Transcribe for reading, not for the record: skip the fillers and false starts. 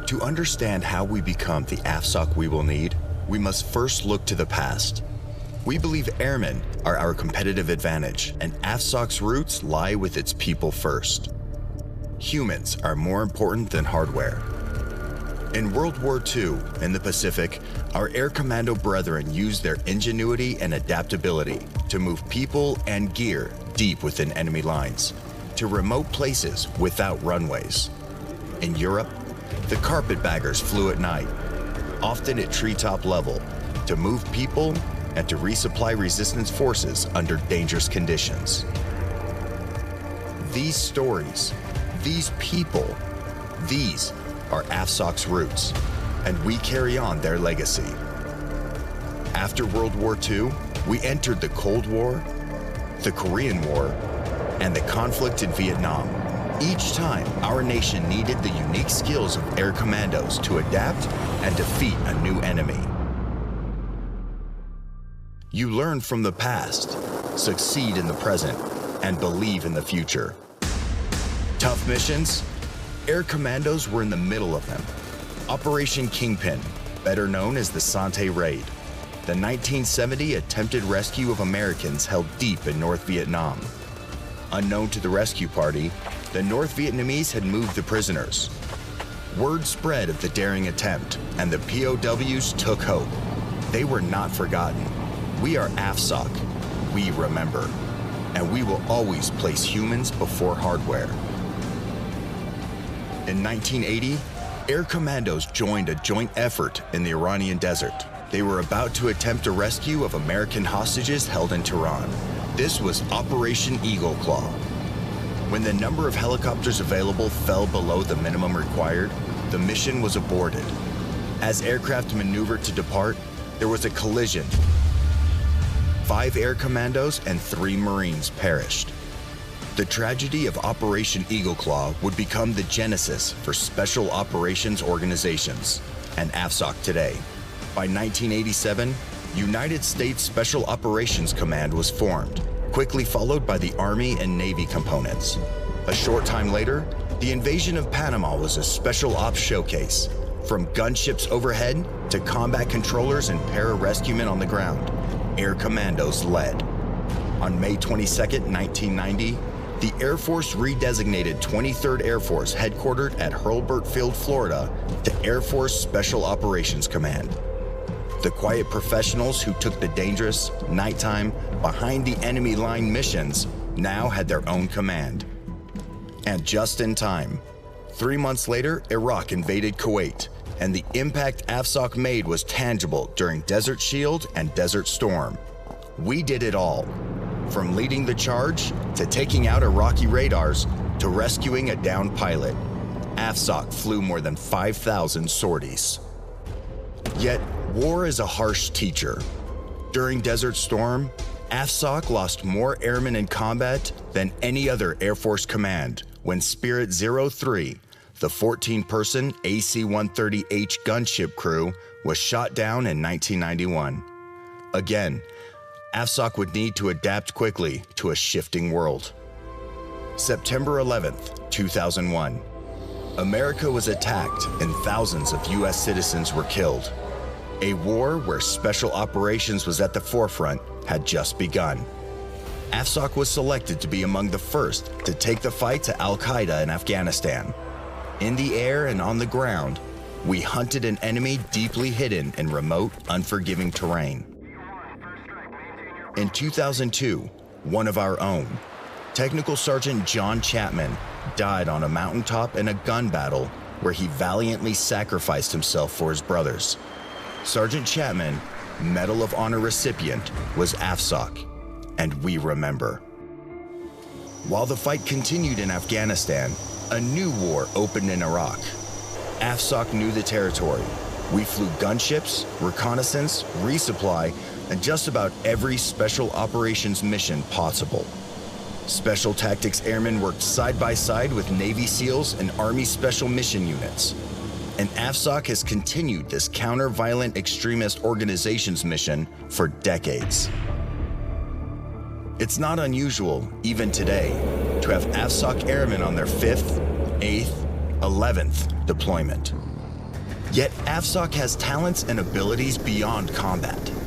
To understand how we become the AFSOC we will need, we must first look to the past. We believe airmen are our competitive advantage, and AFSOC's roots lie with its people first. Humans are more important than hardware. In World War II, in the Pacific, our air commando brethren used their ingenuity and adaptability to move people and gear deep within enemy lines, to remote places without runways. In Europe, the carpetbaggers flew at night, often at treetop level, to move people and to resupply resistance forces under dangerous conditions. These stories, these people, these are AFSOC's roots, and we carry on their legacy. After World War II, we entered the Cold War, the Korean War, and the conflict in Vietnam. Each time, our nation needed the unique skills of air commandos to adapt and defeat a new enemy. You learn from the past, succeed in the present, and believe in the future. Tough missions? Air commandos were in the middle of them. Operation Kingpin, better known as the Sante Raid, the 1970 attempted rescue of Americans held deep in North Vietnam. Unknown to the rescue party, the North Vietnamese had moved the prisoners. Word spread of the daring attempt, and the POWs took hope. They were not forgotten. We are AFSOC. We remember. And we will always place humans before hardware. In 1980, air commandos joined a joint effort in the Iranian desert. They were about to attempt a rescue of American hostages held in Tehran. This was Operation Eagle Claw. When the number of helicopters available fell below the minimum required, the mission was aborted. As aircraft maneuvered to depart, there was a collision. 5 air commandos and 3 Marines perished. The tragedy of Operation Eagle Claw would become the genesis for special operations organizations and AFSOC today. By 1987, United States Special Operations Command was formed, quickly followed by the Army and Navy components. A short time later, the invasion of Panama was a special ops showcase. From gunships overhead to combat controllers and para-rescuemen on the ground, air commandos led. On May 22, 1990, the Air Force redesignated 23rd Air Force headquartered at Hurlburt Field, Florida, to Air Force Special Operations Command. The quiet professionals who took the dangerous, nighttime, behind-the-enemy line missions now had their own command. And just in time. 3 months later, Iraq invaded Kuwait, and the impact AFSOC made was tangible during Desert Shield and Desert Storm. We did it all. From leading the charge, to taking out Iraqi radars, to rescuing a downed pilot. AFSOC flew more than 5,000 sorties. Yet, war is a harsh teacher. During Desert Storm, AFSOC lost more airmen in combat than any other Air Force command when Spirit 03, the 14-person AC-130H gunship crew, was shot down in 1991. Again, AFSOC would need to adapt quickly to a shifting world. September 11th, 2001. America was attacked and thousands of U.S. citizens were killed. A war where special operations was at the forefront had just begun. AFSOC was selected to be among the first to take the fight to Al-Qaeda in Afghanistan. In the air and on the ground, we hunted an enemy deeply hidden in remote, unforgiving terrain. In 2002, one of our own, Technical Sergeant John Chapman, died on a mountaintop in a gun battle where he valiantly sacrificed himself for his brothers. Sergeant Chapman, Medal of Honor recipient, was AFSOC, and we remember. While the fight continued in Afghanistan, a new war opened in Iraq. AFSOC knew the territory. We flew gunships, reconnaissance, resupply, and just about every special operations mission possible. Special Tactics Airmen worked side by side with Navy SEALs and Army Special Mission Units. And AFSOC has continued this counter-violent extremist organization's mission for decades. It's not unusual, even today, to have AFSOC Airmen on their 5th, 8th, 11th deployment. Yet AFSOC has talents and abilities beyond combat.